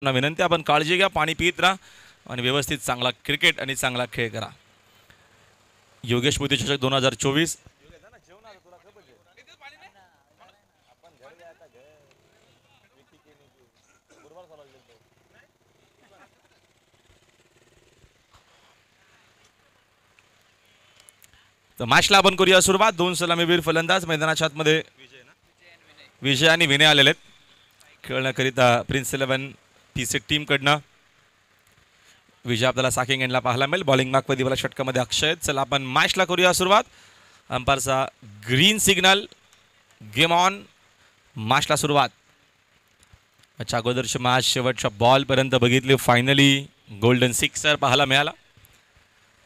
विनंती आपण काळजी घ्या, पाणी पित राहा आणि व्यवस्थित चांगला क्रिकेट आणि चांगला खेळ करा. योगेश मोदी चषक 2024 तर मॅचला आपण करूया सुरुवात. दोन सलामीवीर फलंदाज मैदानाच्या आतमध्ये विजय आणि विनय आलेले आहेत खेळण्याकरिता प्रिन्स 11 पीसी टीम कडनं. विजय आपल्याला साकिंग एंडला पाहायला मिळेल. बॉलिंग मार्कमध्ये मला षटकामध्ये अक्षय. चला आपण मॅचला करूया सुरुवात. अंपायरचा ग्रीन सिग्नल, गेम ऑन. मॅचला सुरुवात. अच्छा, अगोदरची मॅच शेवटच्या बॉलपर्यंत बघितली. फायनली गोल्डन सिक्सर पाहायला मिळाला.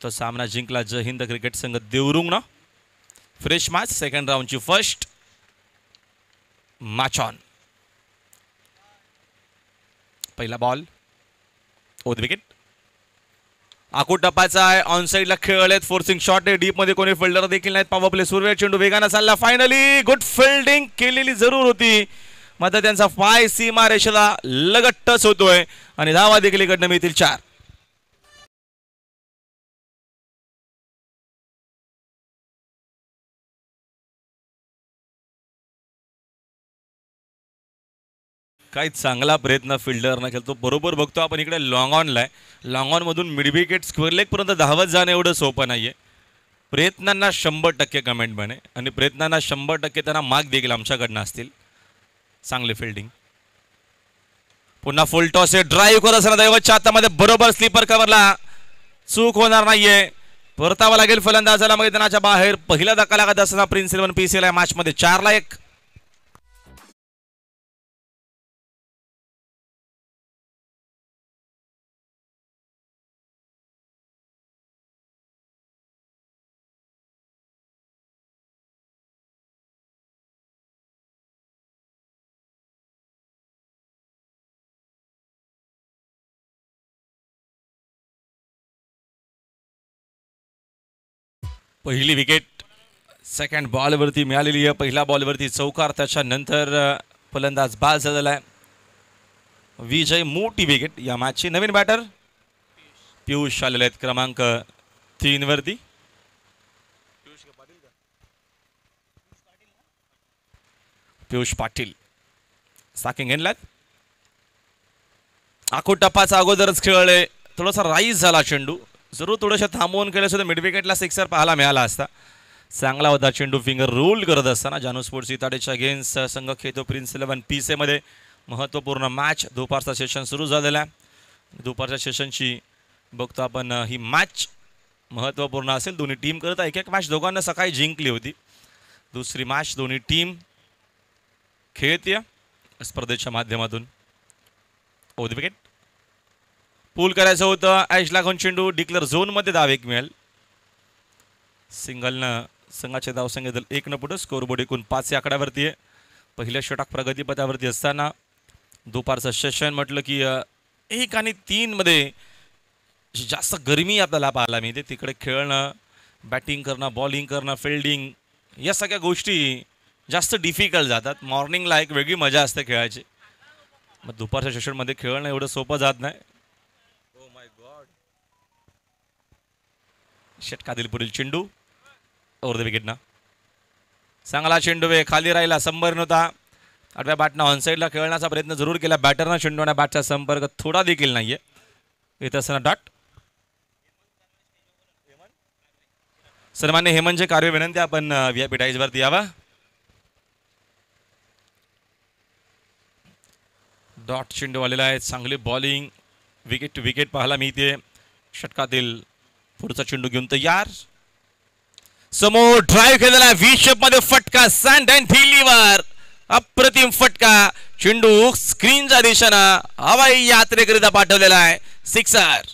तो सामना जिंकला जय हिंद क्रिकेट संघ देवरुंगनं. फ्रेश मॅच, सेकंड राऊंडची फर्स्ट मॅच ऑन. पहिला बॉल ओव्हर विकेट. आकूट टप्पाचा आहे. ऑन साईडला खेळलेत. फोर्सिंग शॉट आहे. डीप मध्ये कोणी फिल्डर देखील नाहीत. पॉवर प्ले सुरू आहे. चेंडू वेगाने चालला. फायनली गुड फिल्डिंग केलेली जरूर होती, मात्र त्यांचा पाय सीमा रेषेला लगट टच होतोय आणि धावा देखील इकडनं मिळतील 4. काय चांगला प्रयत्न फिल्डरनं केला. तो बरोबर बघतो आपण इकडे लॉंग ऑनला आहे. लॉंग ऑन मधून मिड विकेट स्क्वेअर लेग पर्यंत धावत जाणं एवढं सोपं नाहीये. प्रयत्नांना 100% कमेंट बने आणि प्रयत्नांना 100% त्यांना मार्क देखील आमच्याकडनं असतील. चांगले फिल्डिंग. पुन्हा फुल टॉस आहे. ड्राईव्ह करत असताना दैवतच्या हातामध्ये बरोबर स्लीपर कव्हरला चूक होणार नाहीये. परतावा लागेल फलंदाजाला मैदानाच्या बाहेर. पहिला धक्का लागत असताना प्रिन्स 11 पीसीएल मॅच मध्ये 4-1. पहिली विकेट सेकंड बॉलवरती मिळालेली आहे. पहिल्या बॉलवरती चौकार, त्याच्यानंतर फलंदाज बाद झालेला आहे. विजय मोठी विकेट या मॅचची. नवीन बॅटर पियुष आलेले आहेत क्रमांक 3 वरती. पियुष पाटील साकिंग एंडला. आखो टप्पाचा अगोदरच खेळले. थोडासा राईज झाला चेंडू. जरूर थोडंसं थांबवून केलं सुद्धा मिड विकेटला सिक्सर पाहायला मिळाला असता. चांगला होता चेंडू. फिंगर रोल करत असताना जानू स्पोर्ट्स इताडेच्या अगेन्स्ट संघ खेळतो प्रिन्स 11 पीसे मध्ये. महत्त्वपूर्ण मॅच. दुपारचा सेशन सुरू झालेला आहे. दुपारच्या सेशनची बघतो आपण ही मॅच महत्त्वपूर्ण असेल. दोन्ही टीम करता एक मॅच दोघांना सकाळी जिंकली होती. दुसरी मॅच दोन्ही टीम खेळते स्पर्धेच्या माध्यमातून. Over wicket. पूल करायचं होतं. ॲशला घेऊन चेंडू डिक्लेअर झोनमध्ये धाव एक मिळेल. सिंगलनं संघाचे धावसंख्या 1 पुढे. स्कोरबोर्ड एकूण 5 या आकड्यावरती आहे. पहिल्या षटक प्रगतीपथावरती असताना दुपारचं सेशन म्हटलं की 1 आणि 3 मध्ये जास्त गरमी आपल्याला पाहायला मिळते. तिकडे खेळणं, बॅटिंग करणं, बॉलिंग करणं, फिल्डिंग या सगळ्या गोष्टी जास्त डिफिकल्ट जातात. मॉर्निंगला एक वेगळी मजा असते खेळायची. मग दुपारच्या सेशनमध्ये खेळणं एवढं सोपं जात नाही. षटकातील पुढील चेंडू ओव्हर द विकेटना. चांगला चेंडू आहे. खाली राहिला. संपर्क नव्हता. आठव्या बॅटनं ऑनसाईडला खेळण्याचा प्रयत्न जरूर केला. बॅटरनं चेंडू आणि बॅटचा संपर्क थोडा देखील नाहीये. येत असताना डॉट. सन्मान्य हेमंतचे कार्य विनंती आपण व्हीआयपी टाईजवरती यावा. डॉट चेंडू आलेला आहे. चांगली बॉलिंग. विकेट टू विकेट पाहायला मिळते. षटकातील पुढचा चेंडू घेऊन तयार. समोर ड्राईव्ह केलेला. व्ही शेप मध्ये फटका. Stand and deliver. अप्रतिम फटका. चेंडू स्क्रीनच्या दिशेनं हवाई यात्रेकरिता पाठवलेला आहे. सिक्सर.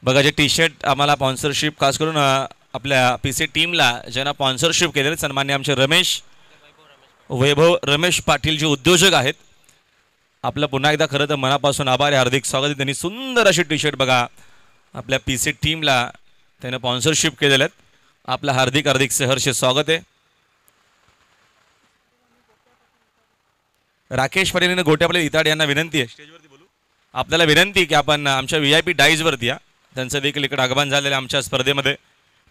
बघा, जे टी शर्ट आम्हाला स्पॉन्सरशिप खास करून आपल्या पीसी टीमला ज्यांना स्पॉन्सरशिप केलेलं सन्मान्य आमचे रमेश वैभव रमेश पाटील जे उद्योजक आहेत, आपलं पुन्हा एकदा खरं तर मनापासून आभार आहे, हार्दिक स्वागत आहे. त्यांनी सुंदर अशी टी शर्ट बघा आपल्या PC टीमला त्याने स्पॉन्सरशिप केलेलं आहेत. आपलं हार्दिक हार्दिक सहर्ष स्वागत आहे. राकेश पाटील गोट्यापले इताडे यांना विनंती आहे, स्टेजवरती बोलू आपल्याला विनंती की आपण आमच्या VIP डाईजवरती या. त्यांचं देखील इकडे आगमन झालेलं आमच्या स्पर्धेमध्ये.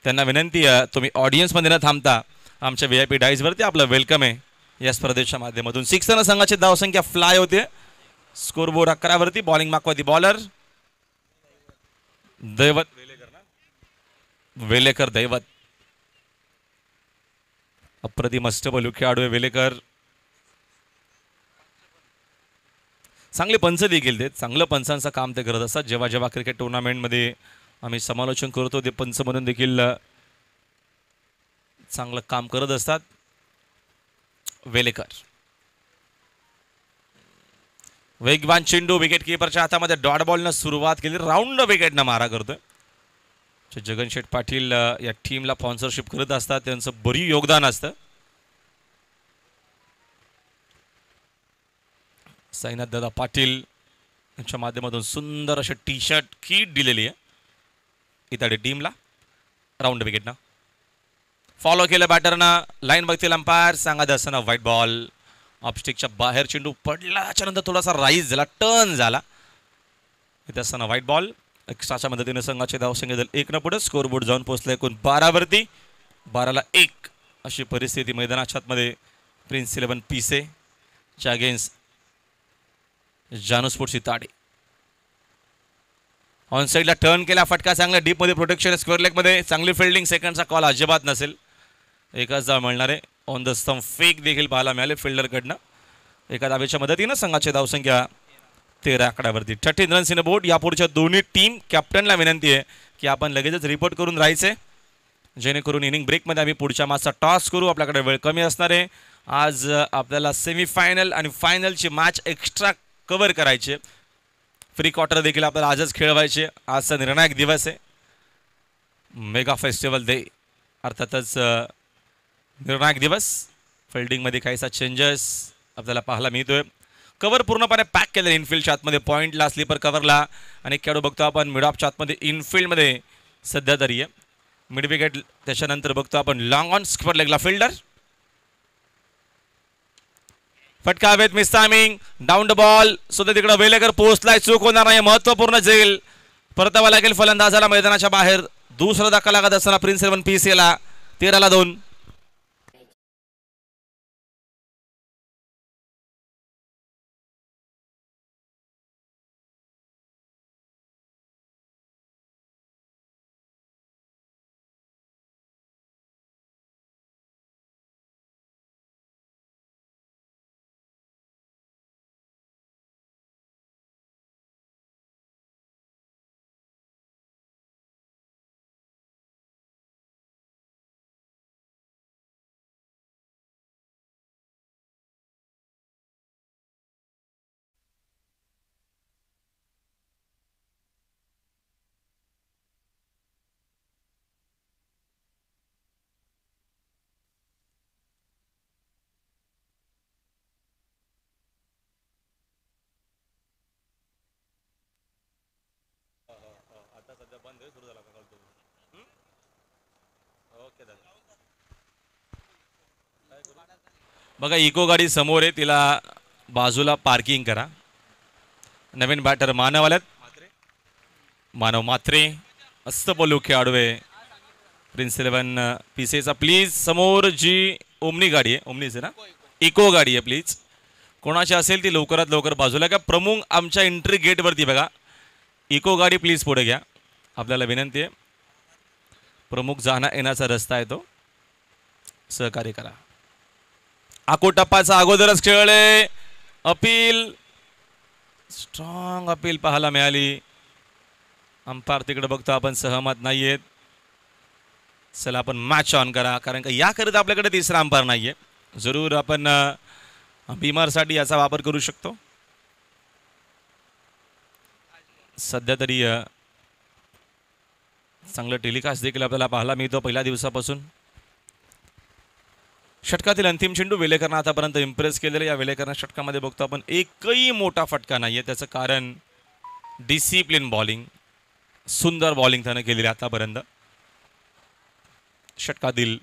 त्यांना विनंती आहे तुम्ही ऑडियन्समध्ये न थांबता आमच्या VIP डाईजवरती आपलं वेलकम आहे या स्पर्धेच्या माध्यमातून. 6 रन संघाची धावसंख्या फ्लाय होते. स्कोरबोर्ड 11 वरती. बॉलिंग मागवती बॉलर दैवत वेलेकर दैवत. अप्रतिम अष्टपैलू खेळाडू आहे वेलेकर. चांगले पंच देखील ते, चांगलं पंचांचं काम ते करत असतात. जेव्हा जेव्हा क्रिकेट टुर्नामेंटमध्ये आम्ही समालोचन करतो ते पंच म्हणून देखील चांगलं काम करत असतात वेलेकर. वेगवान चेंडू विकेट किपरच्या हातामध्ये डॉट बॉलनं सुरुवात केली. राऊंड विकेटनं मारा करतोय. जगनशेठ पाटील या टीमला स्पॉन्सरशिप करत असतात, त्यांचं बरी योगदान असतं. साईनाथ दादा पाटील यांच्या माध्यमातून सुंदर असे टी शर्ट किट दिलेली आहे इताडे टीमला. राऊंड विकेटनं फॉलो केलं बॅटरनं. लाईन बघतील अंपायर, सांगत असताना व्हाईट बॉल. ऑफस्टिकच्या बाहेर चेंडू पडला, त्याच्यानंतर थोडासा राईज झाला, टर्न झाला. इथे असताना व्हाईट बॉल. एक्स्ट्राच्या मदतीने संघाचे धावसंख्या दल 1 न पुढे. स्कोरबोर्ड जाऊन पोहोचला एकूण 12 वरती. 12ला 1 अशी परिस्थिती मैदानाच्या आतमध्ये प्रिन्स 11 पिसे च्या अगेन्स्ट जानू स्पोर्ट्स इताडे. ऑन साईडला टर्न केला, फटका चांगला डीपमध्ये प्रोटेक्शन. स्क्वेअर लेगमध्ये चांगली फिल्डिंग. सेकंडचा कॉल अजिबात नसेल, एकाच धाव मिळणार आहे. ऑन द स्टंप फेक देखील पाहायला मिळाले फिल्डरकडनं. एका धावेच्या मदतीनं संघाची धावसंख्या 13 आकड्यावरती. 13 रन्स इन अ बोर्ड. यापुढच्या दोन्ही टीम कॅप्टनला विनंती आहे की आपण लगेचच रिपोर्ट करून राहायचे, जेणेकरून इनिंग ब्रेकमध्ये आम्ही पुढच्या मॅचचा टॉस करू. आपल्याकडे वेळ कमी असणार आहे. आज आपल्याला सेमीफायनल आणि फायनलची मॅच एक्स्ट्रा कव्हर करायचे. फ्री क्वार्टर देखील आपल्याला आजच खेळवायचे. आजचा निर्णायक दिवस आहे. मेगा फेस्टिवल डे अर्थातच निर्णायक दिवस. फिल्डिंगमध्ये काहीसा चेंजेस आपल्याला पाहायला मिळतोय. कव्हर पूर्णपणे पॅक केलं इनफिल्डच्या आतमध्ये. पॉईंटला स्लीपर कव्हरला आणि खेळाडू बघतो आपण मिड ऑफच्या आतमध्ये इनफिल्डमध्ये सध्या तरी आहे. मिड विकेट त्याच्यानंतर बघतो आपण लॉंग ऑन स्क्वेअर लेगला फिल्डर. फटका हवेत, miss timing, down the ball. सुद्धा तिकडे वेलेकर पोहोचलाय, चूक होणार नाही. महत्वपूर्ण झेल परतावा लागेल फलंदाजाला मैदानाच्या बाहेर. दुसरा धक्का लागत असताना प्रिन्स 11 PCला 13ला 2. बघा इको गाडी समोर आहे, तिला बाजूला पार्किंग करा. नवीन बॅटर मानव आल्यात. मानव मात्रे अस्तपलू खेळाडू आहे प्रिन्स 11 PCचा. प्लीज समोर जी ओमनी गाडी आहे, ओमनीच आहे ना, इको गाडी आहे, प्लीज कोणाची असेल ती लवकरात लवकर बाजूला घ्या. प्रमुख आमच्या एंट्री गेटवरती बघा, इको गाडी प्लीज पुढे घ्या. आपल्याला विनंती आहे, प्रमुख जाणं येण्याचा रस्ता आहे तो, सहकार्य करा. आकोटप्पाचा अगोदरच खेळले. अपील, स्ट्रॉंग अपील पाहायला मिळाली. अंपायर तिकडे बघतो आपण सहमत नाहीयेत. चला आपण मॅच ऑन करा, कारण का याकरिता आपल्याकडे तिसरा अंपायर नाहीये. जरूर आपण बीमारसाठी याचा वापर करू शकतो. सध्या तरी चांगलं टेलिकास्ट देखील आपल्याला पाहायला मिळतो पहिल्या दिवसापासून. षटकातील अंतिम चेंडू वेलेकरनं आतापर्यंत इम्प्रेस केलेले. या वेलेकरनं षटकामध्ये बघतो आपण एकही मोठा फटका नाहीये. त्याचं कारण डिसिप्लिन बॉलिंग, सुंदर बॉलिंग त्यानं केलेली आतापर्यंत. षटकातील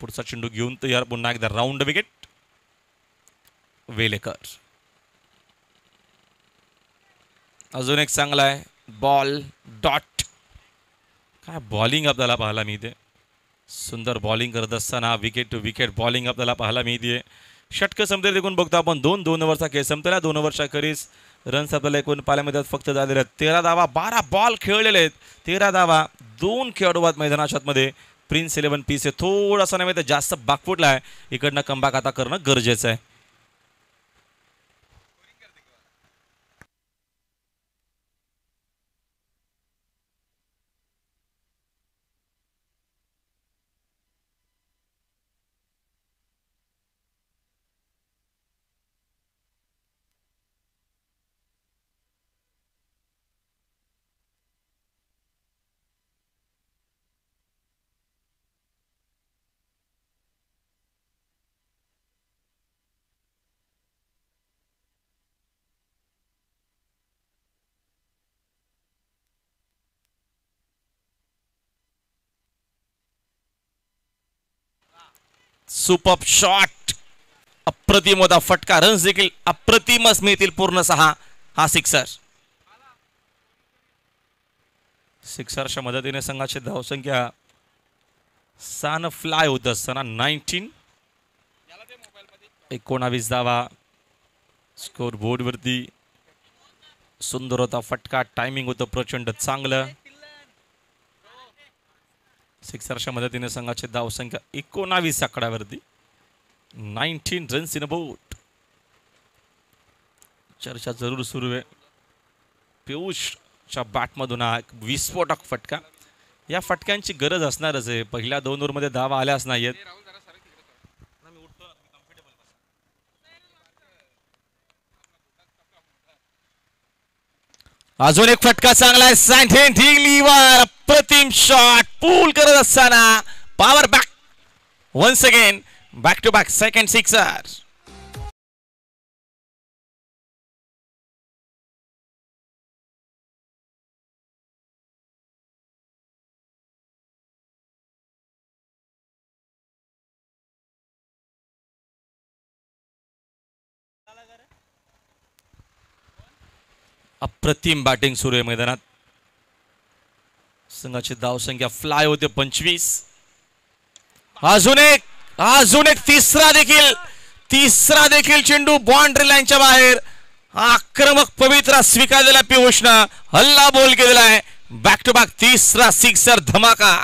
पुढचा चेंडू घेऊन तयार पुन्हा एकदा राऊंड विकेट. वेलेकर अजून एक चांगला आहे बॉल डॉट. काय बॉलिंग आपल्याला पाहायला मिळते. सुंदर बॉलिंग करत असताना विकेट टू विकेट बॉलिंग आपल्याला पाहायला मिळते. षटक संपते देखून बघतो आपण 2 ओव्हरचा खेळ संपला. 2 ओव्हरच्या खेरीस रन्स आपल्याला एकूण पाहायला मिळतात फक्त झालेले आहेत 13 धावा. 12 बॉल खेळलेले आहेत. 13 धावा. 2 खेळाडू आहेत मैदानाच्या आतमध्ये. प्रिन्स 11 पीस आहे. थोडासा नव्हे तर जास्त बाकफुटला आहे. इकडनं कमबॅक आता करणं गरजेचं आहे. Super shot. अप्रतिम होता फटका. रन्स देखील अप्रतिमच मिळतील पूर्ण 6. हा सिक्सरच्या मदतीने संघाची धावसंख्या 6 फ्लाय होत असताना 19 धावा स्कोर बोर्ड वरती. सुंदर होता फटका. टायमिंग होतं प्रचंड चांगलं. सिक्सरच्या मदतीने संघाची धावसंख्या 19 आकड्यावरती. 19 रन्स इन अ बोट. चर्चा जरूर सुरू आहे. पियुषच्या बॅटमधून हा एक विस्फोटक फटका. या फटक्यांची गरज असणारच आहे. पहिल्या 2 ओव्हरमध्ये धावा आल्याच नाहीयेत. अजून एक फटका चांगला आहे. सँथेन ढिगलीवर अप्रतिम शॉट. पूल करत असताना power back once again. Back to back second sixer. अप्रतिम बॅटिंग सुरू आहे मैदानात. संघाची धावसंख्या फ्लाय होते 25. अजून एक तिसरा देखील चेंडू बाउंड्री लाईनच्या बाहेर. आक्रमक पवित्रा स्वीकारलेला पियुषनं हल्ला बॉल केलेला आहे. बॅक टू बॅक तिसरा सिक्सर धमाका.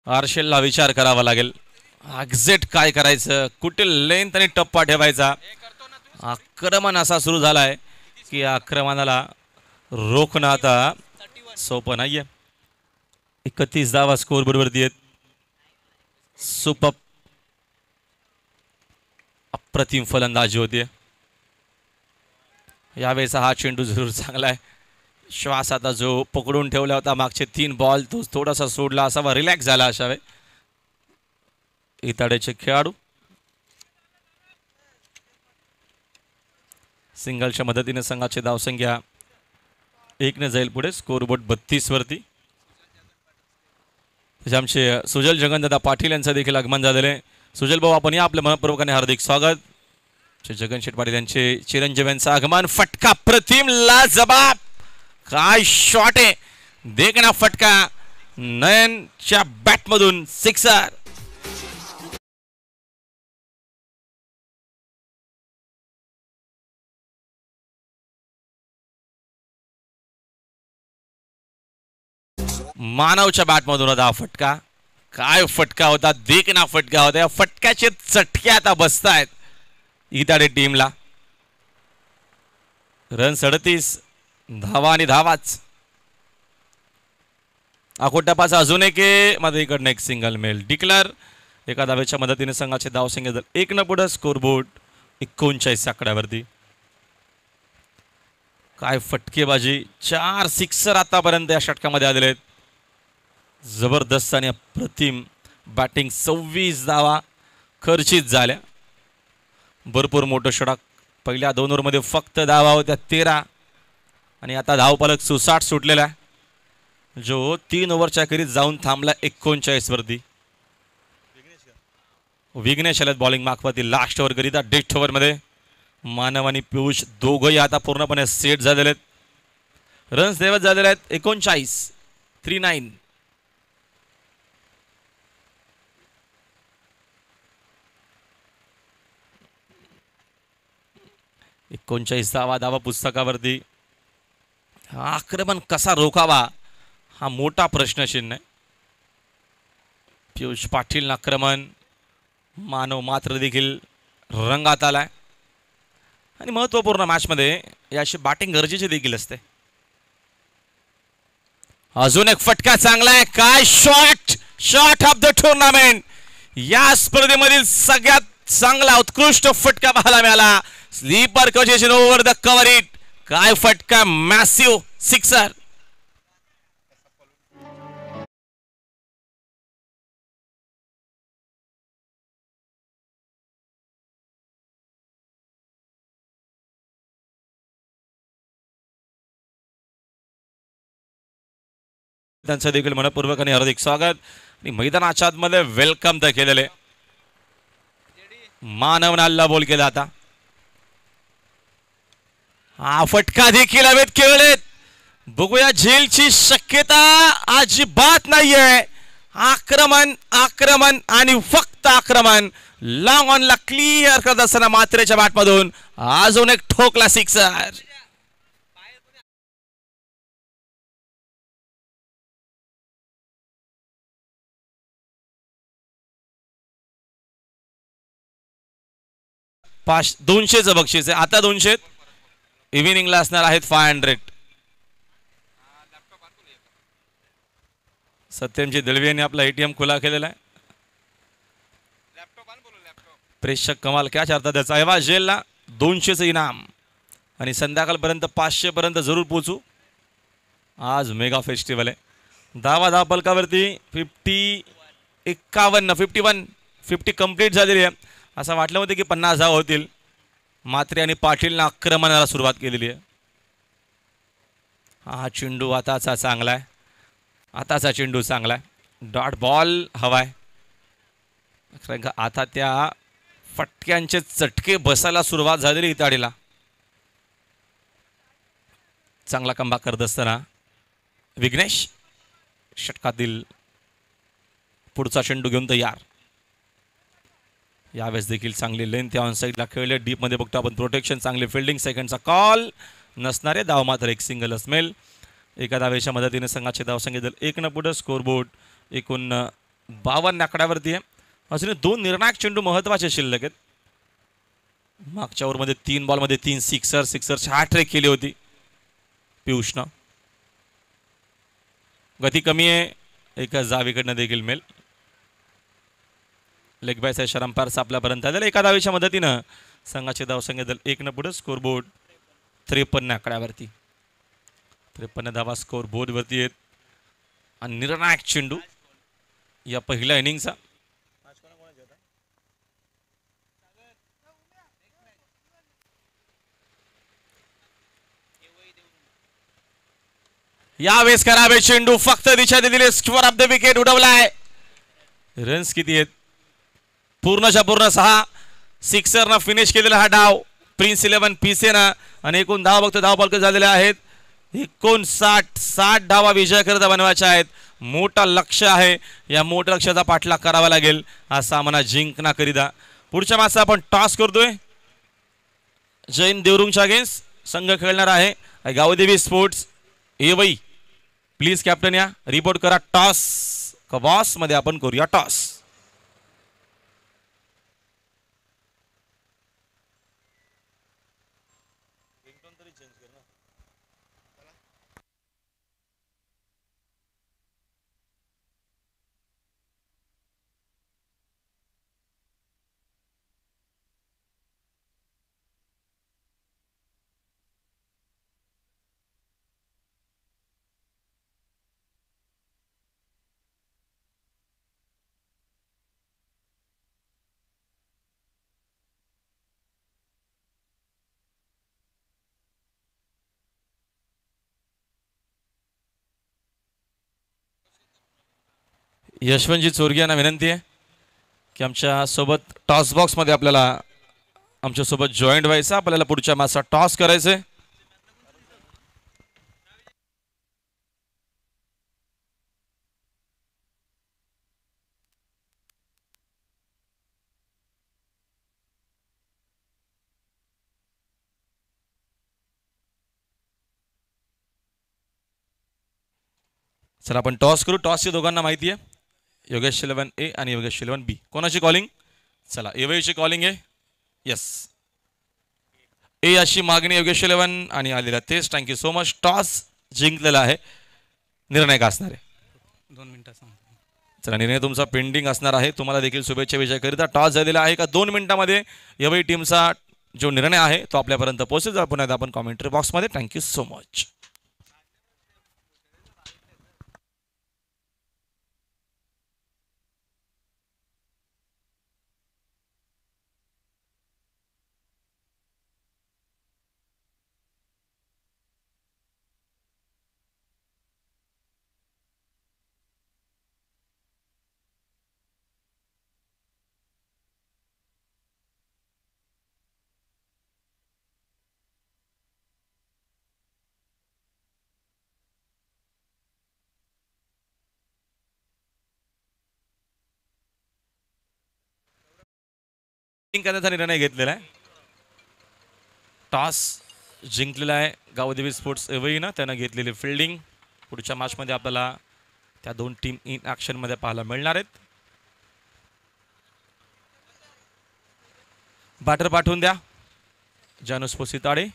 आर्शेलला विचार करावा लागेल. एक्झॅक्ट काय करायचं, कुठे लेंथ आणि टप्पा ठेवायचा. आक्रमण असा सुरू झालाय की आक्रमणाला रोखणं आता सोपं नाहीये. 31 धावा स्कोर बरोबर आहेत. सुपर अप्रतिम फलंदाजी होती. यावेळेचा हा चेंडू जरूर चांगला आहे. श्वास आता जो पकडून ठेवला होता मागचे 3 बॉल तो थोडासा सोडला असावा, रिलॅक्स झाला असावे. इताडेचे खेळाडू सिंगलच्या मदतीने संघाची धावसंख्या 1 ने जाईल पुढे. स्कोरबोर्ड 32 वरती. आमचे सुजल जगनदादा पाटील यांचं देखील आगमन झालेले. सुजल भाऊ आपण या आपल्या मनपूर्वकाने हार्दिक स्वागत. जगन शेठ पाटील यांचे चिरंजीवांचं आगमन. फटका प्रतिम लाजबाब. काय शॉट आहे. देखना फटका. नयनच्या बॅटमधून सिक्सर. मानवच्या बॅटमधून होता फटका. काय फटका होता. देखना फटका होता. या फटक्याचे चटके आता बसतायत इताडे टीमला. रन 37. धावा आणि धावाच. आकोटापास अजून एक मध्ये इकडनं एक सिंगल मेल डिक्लेअर. एका धावेच्या मदतीने संघाचे धावसंख्या जर 1 न पुढे स्कोरबोर्ड 39 आकड्यावरती. काय फटकेबाजी, 4 सिक्सर आतापर्यंत या षटकामध्ये आलेले आहेत. जबरदस्त आणि अप्रतिम बॅटिंग. 26 धावा खर्चित झाल्या. भरपूर मोठं षटक. पहिल्या 2 ओव्हरमध्ये फक्त धावा होत्या 13 आणि आता धावपालक सुसाट सुटलेला आहे, जो 3 ओव्हरच्या अखेरीत जाऊन थांबला 39 वरती. विघ्नेश आल्यात बॉलिंग मार्कवरती लास्ट ओव्हर करीता. डेथ ओव्हरमध्ये मानव आणि पियुष दोघंही आता पूर्णपणे सेट झालेले आहेत. रन्स देवत झालेले आहेत 39, 39. धावा पुस्तकावरती. हा आक्रमण कसा रोखावा हा मोठा प्रश्नचिन्ह आहे. पियुष पाटील आक्रमण, मानव मात्र देखील रंगात आलाय आणि महत्वपूर्ण मॅचमध्ये याची बॅटिंग गरजेची देखील असते. अजून एक फटका चांगला आहे. काय शॉट ऑफ द टुर्नामेंट. या स्पर्धेमधील सगळ्यात चांगला उत्कृष्ट फटका पाहायला मिळाला. स्लीपर कजेशन ओव्हर द कव्हर इट. काय फटका, मॅसिव्ह सिक्सर. त्यांचं देखील मनपूर्वक आणि हार्दिक स्वागत आणि मैदानाच्या आतमध्ये वेलकम तर केलेले. मानव नाल्ला बोल केला. आता हा फटका देखील हवेत खेळलेत. बघूया झेलची शक्यता अजिबात नाहीये. आक्रमण आक्रमण आणि फक्त आक्रमण. लॉंग ऑनला क्लिअर करत असताना मात्रेच्या बॅटमधून अजून एक ठोकला सिक्सर. पाच 200चं बक्षीस आहे. आता 200 इव्हिनिंगला असणार आहेत 500. सत्यमजी दळवी यांनी आपला ATM खुला केलेला आहे. प्रेक्षक कमाल क्या चारता त्याचा. एव्हा जेलला 200चं इनाम आणि संध्याकाळपर्यंत 500 पर्यंत जरूर पोहोचू. आज मेगा फेस्टिवल आहे. धावा पलकावरती 50 कंप्लीट झालेली आहे. असं वाटलं होतं की 50 धावा होतील. मात्रे आणि पाटीलनं आक्रमणाला सुरुवात केलेली आहे. हा चेंडू आताचा चांगला आहे. आताचा चेंडू चांगला आहे. डॉट बॉल हवाय. आता त्या फटक्यांचे चटके बसायला सुरुवात झालेली इताडीला. चांगला कमबॅक करत असताना विघ्नेश षटकातील पुढचा चेंडू घेऊन तयार. यावेळेस देखील चांगली लेंथ ऑन साईडला खेळले. डीप मध्ये बघतो आपण प्रोटेक्शन, चांगले फिल्डिंग. सेकंडचा कॉल नसणारे. धाव मात्र एक सिंगल असमेल. एका धावेच्या मदतीने संघाचे धावसंख्या जर 1 न पुढे स्कोरबोर्ड 52 आकड्यावरती आहे. अजून 2 निर्णायक चेंडू महत्वाचे शिल्लक आहेत. मागच्या ओव्हरमध्ये 3 बॉलमध्ये 3 सिक्सरची हॅट्रिक केली होती पियुषनं. गती कमी आहे. एकच धावेकडनं देखील मेल. लेग बाय सेशन अंपायर्स आपल्यापर्यंत आलेला. एका धावेच्या मदतीनं संघाचे धावसंख्या दल 1 न पुढे स्कोरबोर्ड 53 आकड्यावरती. 53 धावा स्कोर बोर्ड वरती आहेत. आणि निर्णायक चेंडू या पहिल्या इनिंगचा. यावेळेस करावे चेंडू फक्त दिशा दिली. स्क्वेअर ऑफ द विकेट उडवलाय. रन्स किती आहेत? पूर्णच्या पूर्ण 6. सिक्सरनं फिनिश केलेला हा डाव प्रिन्स 11 पीसेनं. आणि एकूण धावा बघतो धावपालक झालेल्या आहेत 59. धावा विजय करता बनवायच्या आहेत. मोठा लक्ष आहे. या मोठ्या लक्ष्याचा पाठलाग करावा लागेल हा सामना जिंकण्याकरिता. पुढच्या मॅचचा आपण टॉस करतोय. जैन देवरुंगच्या अगेन्स्ट संघ खेळणार आहे गावदेवी स्पोर्ट्स एवई. प्लीज कॅप्टन या रिपोर्ट करा. टॉस बॉस मध्ये आपण करूया टॉस. यशवंतजी चोरगे यांना विनंती आहे की आमच्या सोबत टॉस बॉक्समध्ये आपल्याला आमच्यासोबत जॉईंट व्हायचं, आपल्याला पुढच्या मॅचचा टॉस करायचंय. चला आपण टॉस करू. टॉसची दोघांना माहिती आहे, योगेश 11A आणि योगेश 11B. कोणाची कॉलिंग? चला एवेची कॉलिंग आहे. येस, ए अशी मागणी योगेश 11 आणि आलेला तेच. Thank you so much. टॉस जिंकलेला आहे, निर्णय का असणार आहे? 2 मिनिटं सांग. चला निर्णय तुमचा पेंडिंग असणार आहे. तुम्हाला देखील शुभेच्छा विजयाकरिता. टॉस झालेला आहे का 2 मिनिटांमध्ये एवई टीमचा जो निर्णय आहे तो आपल्यापर्यंत पोहोचेल. पुन्हा एकदा आपण कॉमेंट्री बॉक्समध्ये. Thank you so much. करण्याचा निर्णय घेतलेला आहे. टॉस जिंकलेला आहे गावदेवी स्पोर्ट्स एवई ना. त्यानं घेतलेली फिल्डिंग. पुढच्या मॅचमध्ये आपल्याला त्या 2 टीम इन ॲक्शनमध्ये पाहायला मिळणार आहेत. बॅटर पाठवून द्या जानू सिताडे.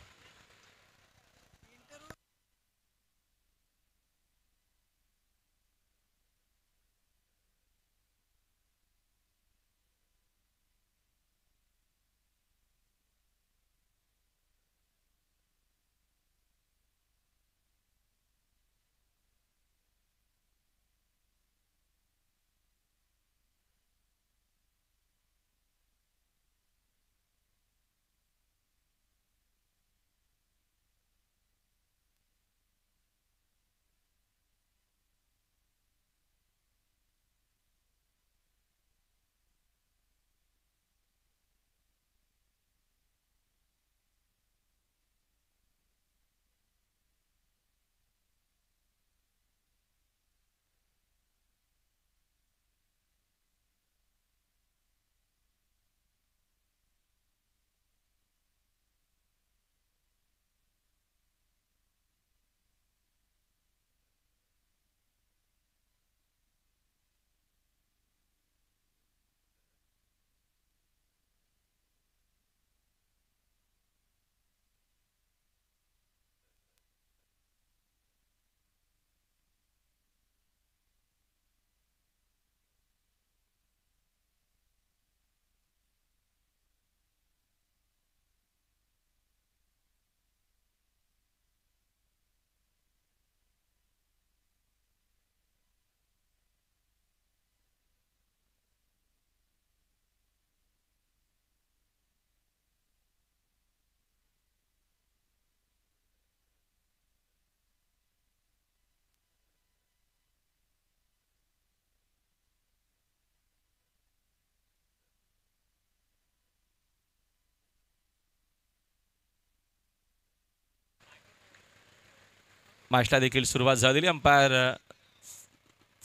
मॅचला देखील सुरुवात झालेली. अंपायरचा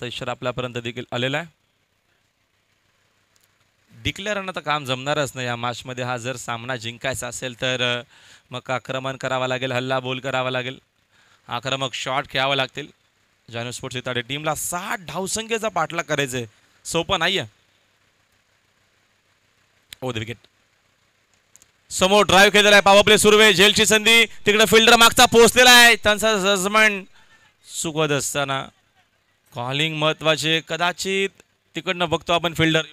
इशारा आपल्यापर्यंत देखील आलेला आहे. डिक्लेअर तर काम जमणारच नाही या मॅचमध्ये. हा जर सामना जिंकायचा असेल तर मग आक्रमण करावं लागेल, हल्ला बोल करावा लागेल, आक्रमक शॉट खेळावं लागतील. जानू स्पोर्ट्स इताडे टीमला 60 धावसंख्येचा पाठलाग करायचं आहे, सोपं नाही आहे. ओ द विकेट. समोर ड्राईव्ह केलेला आहे, पॉवर प्ले सुरू आहे. झेलची संधी, तिकडे फिल्डर मागचा पोहोचलेला आहे. त्यांचा जजमेंट चुकवत असताना कॉलिंग महत्वाचे. कदाचित तिकडनं बघतो आपण फिल्डर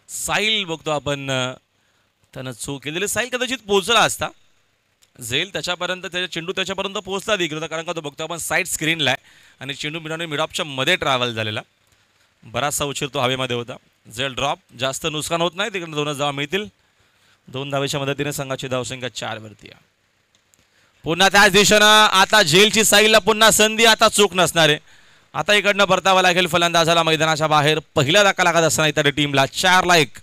साहिल बघतो आपण. त्यानं चूक केलेली. साहिल कदाचित पोहोचला असता, झेल त्याच्यापर्यंत, त्याच्या चेंडू त्याच्यापर्यंत पोहोचला देखील होता, कारण का तो बघतो आपण साईड स्क्रीनला आहे आणि चेंडू मिडऑफच्या मध्ये ट्रॅव्हल झालेला. बराचसा उशीर तो हवेमध्ये होता. झेल ड्रॉप, जास्त नुकसान होत नाही. तिकडे 2 धावा मिळतील. 2 धावेच्या मदतीने संघाची धावसंख्या 4 वरती आहे. पुन्हा त्याच दिशेनं आता झेलची साईडला पुन्हा संधी, आता चूक नसणार आहे. आता इकडनं परतावा लागेल फलंदाजाला मैदानाच्या बाहेर. पहिला धक्का लागत असताना इतर टीमला 4-1.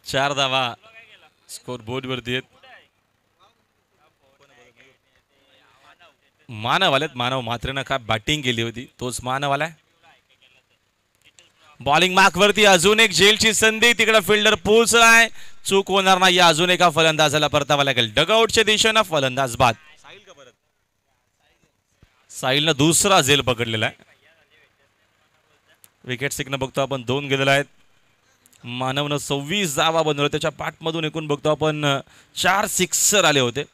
चार धावा स्कोर बोर्ड वरती आहेत. मानव आलेत. मानव मात्रेनं काय बॅटिंग केली होती, तोच मानव आलाय. बॉलिंग मार्क वरती अजून एक झेलची संधी. तिकडे फिल्डर पोहोचलाय, चूक होणार नाही. अजून एका फलंदाजाला परतावा लागेल. डगआउटच्या दिशेनं फलंदाज बाद. साहिलनं दुसरा झेल पकडलेला आहे. विकेट सिकनं बघतो आपण 2 गेलेला आहेत. मानवनं 26 धावा बनवल्या. त्याच्या पाठमधून एकूण बघतो आपण 4 सिक्सर आले होते.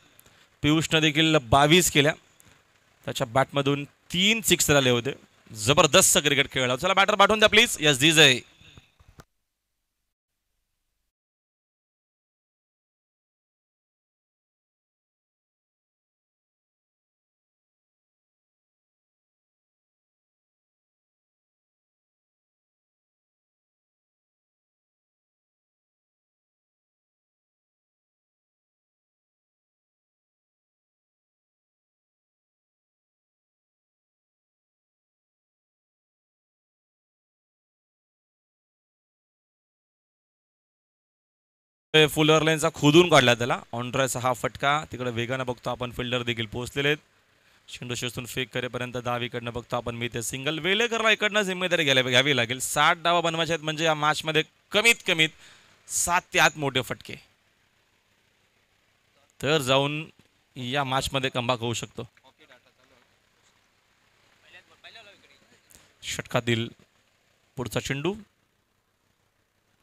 पियुषनं देखील 22 केल्या. त्याच्या बॅटमधून 3 सिक्सर आले होते. जबरदस्त क्रिकेट खेळला. चला बॅटर पाठवून द्या प्लीज. यस दिस आहे. फुलर लाईनचा खोदून काढला त्याला. ऑनड्रायचा हा फटका. तिकडे वेगानं बघतो आपण फिल्डर देखील पोहोचलेले आहेत. चेंडू शेषून फेक करेपर्यंत डाव इकडनं बघतो आपण. मी ते सिंगल वेलेकरला इकडनं जिम्मेदारी घ्यावी लागेल. 60 डावा बनवायचे आहेत म्हणजे या मॅचमध्ये कमीत कमीत 7 ते 8 मोठे फटके, तर जाऊन या मॅचमध्ये कमबॅक होऊ शकतो. षटकातील पुढचा चेंडू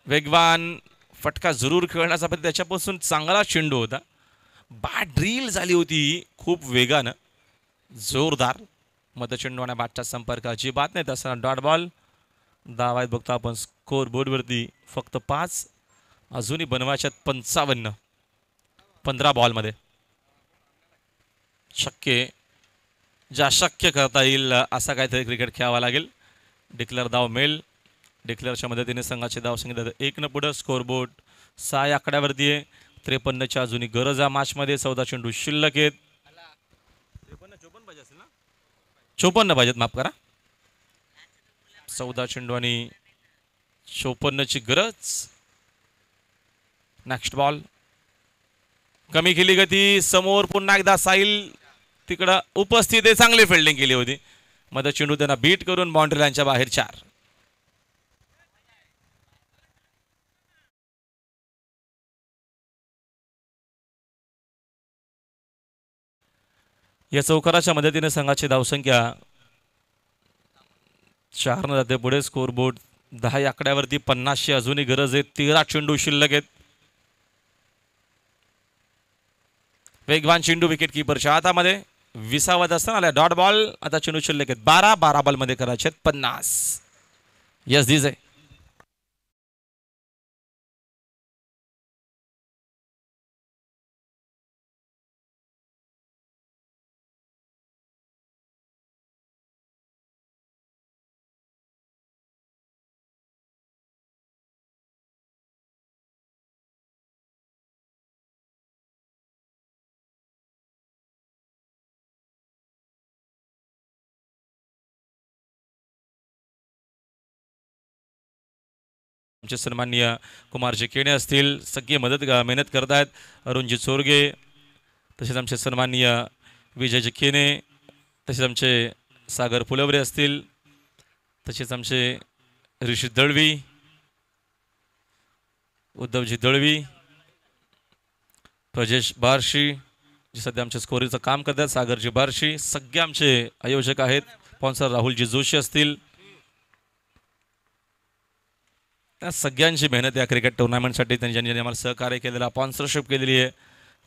वेगवान फटका जरूर खेळण्याचा, पण त्याच्यापासून चांगला चेंडू होता. बॅट ड्रिल झाली होती खूप वेगानं, जोरदार. मध्य चेंडू आणि बॅटचा संपर्क अजिबात नाही. तसा डॉट बॉल. धावा आहेत बघतो आपण स्कोर बोर्डवरती फक्त 5. अजूनही बनवायच्यात 55 15 बॉलमध्ये. शक्य करता येईल असा काहीतरी क्रिकेट खेळावा लागेल. डिक्लेअर धाव मिळेल. डिक्लेअरच्या मदतीने संघाचे धाव संख्या 1 पुढं. स्कोर बोर्ड 6 आकड्यावरती आहे. 53च्या अजूनही गरज आहे मॅचमध्ये. 14 चेंडू शिल्लक आहेत. 54 पाहिजेत, माफ करा. 14 चेंडू आणि 54ची गरज. Next ball. कमी केली गती. समोर पुन्हा एकदा साहिल तिकडं उपस्थित आहे. चांगली फिल्डिंग केली होती. मध्ये चेंडू त्यांना बीट करून बाउंड्री लाईनच्या बाहेर 4. या चौकाराच्या मदतीने संघाची धावसंख्या 4 न जाते पुढे. Score board 10 आकड्यावरती. 50ची अजूनही गरज आहे. 13 चेंडू शिल्लक आहेत. वेगवान चेंडू विकेट किपरच्या हातामध्ये. 20 असताना डॉट बॉल. आता चेंडू शिल्लक आहेत 12 बॉलमध्ये करायचे 50. यस दिस आहे. आमचे सन्माननीय कुमारजी केणे असतील, सगळे मेहनत करत आहेत. अरुणजी चोरगे, तसेच आमचे सन्माननीय विजयजी केणे, तसेच आमचे सागर फुलवरे असतील, तसेच आमचे ऋषी दळवी, उद्धवजी दळवी, प्रजेश बारशी जे सध्या आमच्या स्कोरिंगचं काम करतात, सागरजी बारशी, सगळे आमचे आयोजक आहेत. स्पॉन्सर राहुलजी जोशी असतील. या सगळ्यांची मेहनत या क्रिकेट टुर्नामेंटसाठी त्यांनी आम्हाला सहकार्य केलेलं, स्पॉन्सरशिप केलेली आहे,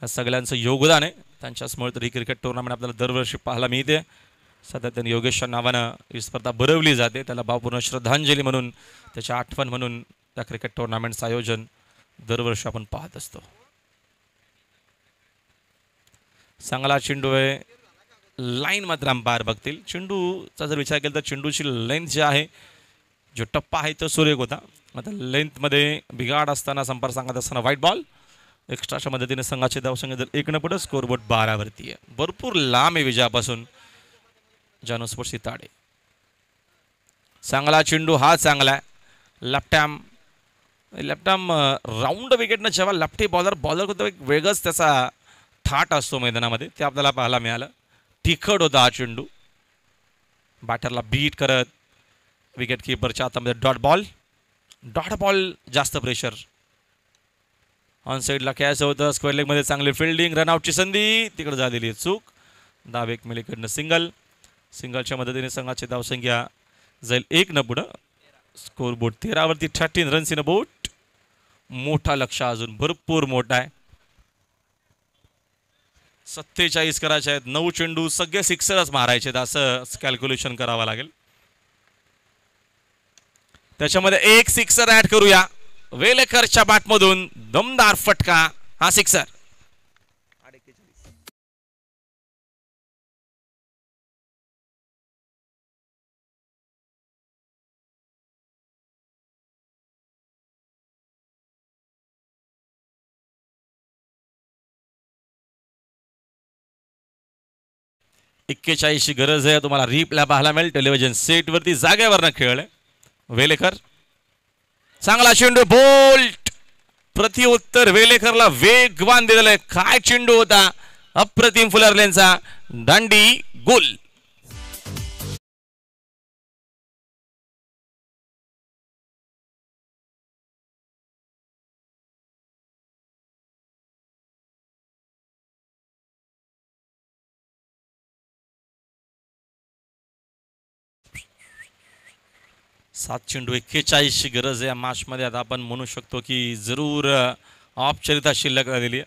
या सगळ्यांचं योगदान आहे. त्यांच्याचमुळे तर ही क्रिकेट टुर्नामेंट आपल्याला दरवर्षी पाहायला मिळते. सध्या त्यांनी योगेशच्या नावानं ही स्पर्धा भरवली जाते. त्याला भावपूर्ण श्रद्धांजली म्हणून, त्याची आठवण म्हणून त्या क्रिकेट टुर्नामेंटचं आयोजन दरवर्षी आपण पाहत असतो. चांगला चेंडू आहे, लाईन मात्र अंपायर बघतील. चेंडूचा जर विचार केला तर चेंडूची लेंथ जी आहे, जो टप्पा आहे तो सुरेख होता. आता लेंथमध्ये बिघाड असताना, संपर्क सांगत असताना व्हाईट बॉल. एक्स्ट्राच्या मदतीने संघाचे धावसंख्या जर 1 न पुढे, स्कोरबोर्ड 12 वरती आहे. भरपूर लांब आहे विजयापासून जानू स्पोर्ट्स इताडे. चांगला चेंडू, हा चांगला आहे. लपटॅम राऊंड विकेटनं जेव्हा लपटी बॉलर करतो, एक वेगळंच त्याचा थाट असतो मैदानामध्ये, ते आपल्याला पाहायला मिळालं. तिखट होता हा चेंडू. बॅटरला बीट करत विकेट किपरच्या हातामध्ये डॉट बॉल जास्त प्रेशर. ऑन साईडला कॅच होतं, स्क्वेअर लेगमध्ये चांगली फिल्डिंग, रनआउटची संधी तिकडे झालेली आहे चूक. धाव एक मिलीकडनं सिंगलच्या मदतीने संघाची धावसंख्या जाईल 1 न पुढं. स्कोरबोर्ड 13 वरती, 13 रन्स इन अ बोट. मोठा लक्ष, अजून भरपूर मोठा आहे. 47 करायचे आहेत, 9 चेंडू, सगळे सिक्सरच मारायचे आहेत, असं कॅल्क्युलेशन करावं लागेल. त्याच्यामध्ये एक सिक्सर ऍड करूया. वेलेकरच्या बॅटमधून दमदार फटका, हा सिक्सर. ची गरज आहे. तुम्हाला रिप्ले पाहायला मिळेल टेलिव्हिजन सेट वरती. जागेवरनं खेळले वेलेकर. चांगला चेंडू, बोल्ट. प्रतिउत्तर वेलेकरला वेगवान दिलेलं आहे. काय चेंडू होता, अप्रतिम फुलरलेनचा. दांडी गोल. सात चेंडू, 41ची गरज आहे या मॅचमध्ये. आता आपण म्हणू शकतो की जरूर औपचारिकता शिल्लक राहिलेली आहे.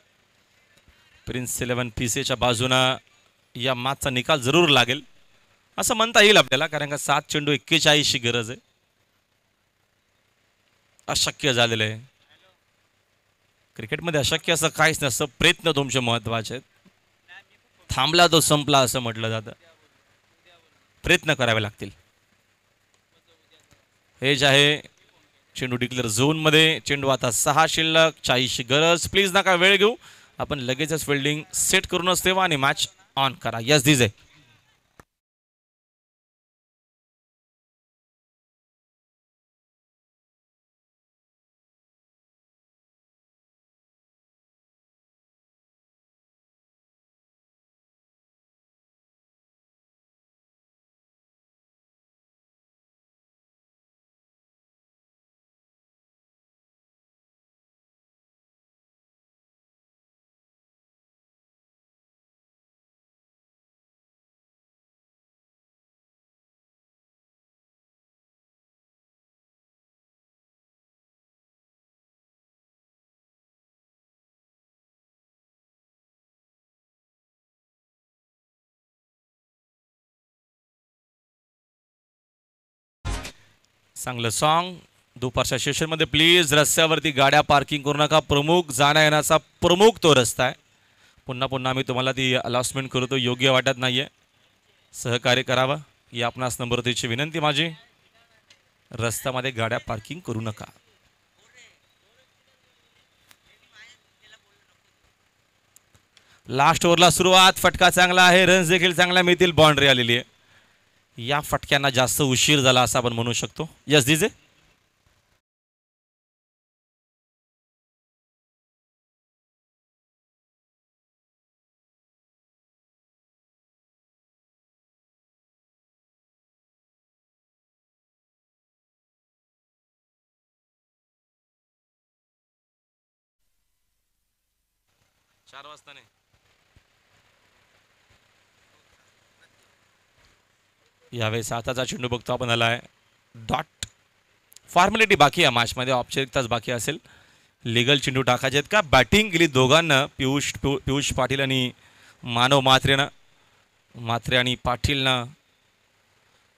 प्रिन्स 11 PCच्या बाजूनं या मॅचचा निकाल जरूर लागेल असं म्हणता येईल आपल्याला, कारण का 7 चेंडू 41ची गरज आहे. अशक्य झालेलं आहे क्रिकेटमध्ये. अशक्य असं काहीच नसतं, प्रयत्न तुमचे महत्वाचे आहेत. थांबला तो संपला असं म्हटलं जातं. प्रयत्न करावे लागतील. हे जे आहे चेंडू डिक्लेअर झोनमध्ये. चेंडू आता 6 शिल्लक, 40ची गरज. प्लीज नका वेळ घेऊ, आपण लगेचच फिल्डिंग सेट करूनच ठेवा आणि मॅच ऑन करा. यस दिजे. चांगलं सॉन्ग दुपारच्या सेशनमध्ये. प्लीज रस्त्यावरती गाड्या पार्किंग करू नका. प्रमुख जाण्या येण्याचा प्रमुख तो रस्ता आहे. पुन्हा पुन्हा आम्ही तुम्हाला ती अनाउन्समेंट करतो, योग्य वाटत नाहीये. सहकार्य करावं ही आपणास नम्रतेची विनंती माझी. रस्त्यामध्ये गाड्या पार्किंग करू नका. लास्ट ओव्हरला सुरुवात. फटका चांगला आहे, रन्स देखील चांगला मिळतील. बाउंड्री आलेली आहे. या फटक्यांना जास्त उशीर झाला असं आपण म्हणू शकतो. यस दिजे. 4 वाजता नाही. यावेळेस आताचा चेंडू बघतो आपण आलाय डॉट. फॉर्मॅलिटी बाकी आहे मॅचमध्ये, औपचारिकताच बाकी असेल. लिगल चेंडू टाकायचे आहेत का? बॅटिंग केली दोघांना, पियुष पाटील आणि मानव म्हात्रेनं. म्हात्रे आणि पाटीलनं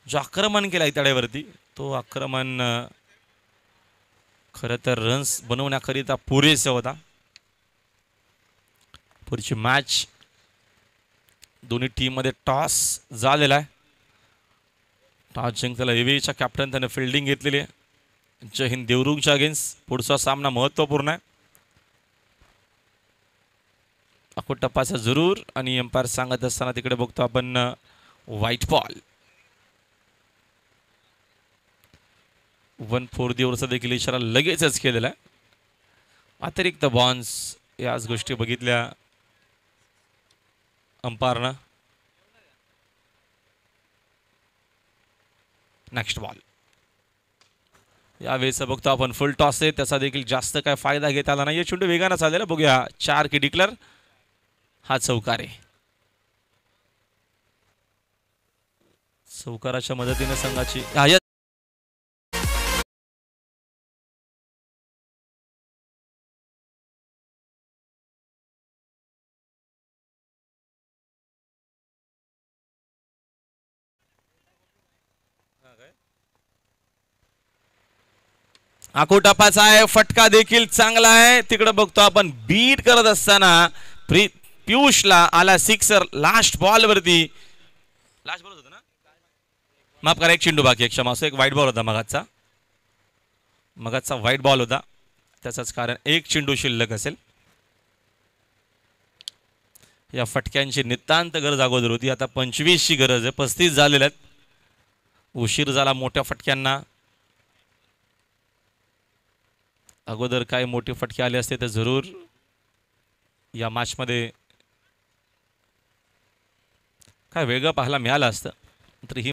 जो आक्रमण केलं तड्यावरती, तो आक्रमण खरं तर रन्स बनवण्याकरिता पुरेसा होता. पुढची मॅच दोन्ही टीममध्ये टॉस झालेला आहे. टॉस जिंकलेला एव्हीच्या कॅप्टन त्याने फिल्डिंग घेतलेली आहे. जय हिंद देवरुखच्या अगेन्स्ट पुढचा सामना महत्त्वपूर्ण आहे. अकोट टप्पाचा जरूर आणि एम्पायर सांगत असताना तिकडे बघतो आपण व्हाईट बॉल. 1 4 दिवसा देखील इशारा लगेचच केलेला आहे. अतिरिक्त बॉन्स याच गोष्टी बघितल्या अंपायरनं. Next ball. यावेळेस बघतो आपण फुल टॉस आहे, त्याचा देखील जास्त काय फायदा घेता आला नाही. चेंडू वेगानं चाललेला बघूया. 4 की डिक्लेअर. हा चौकार आहे. चौकाराच्या मदतीने संघाची आकोटापाचा आहे. फटका देखील चांगला आहे. तिकडे बघतो आपण बीट करत असताना पियुषला आला सिक्सर लास्ट बॉल वरती. लास्ट बॉल होता ना, माफ करा, एक चेंडू बाकी, एक क्षमा असो. एक व्हाईट बॉल होता मगाचा व्हाईट बॉल होता, त्याचंच कारण एक चेंडू शिल्लक असेल. या फटक्यांची नितांत गरज अगोदर होती. आता 25ची गरज आहे. 35 झालेल्या आहेत. उशीर झाला मोठ्या फटक्यांना. अगोदर काय मोठे फटके आले असते तर जरूर या मॅचमध्ये काय वेगळं पाहायला मिळालं असतं. तर ही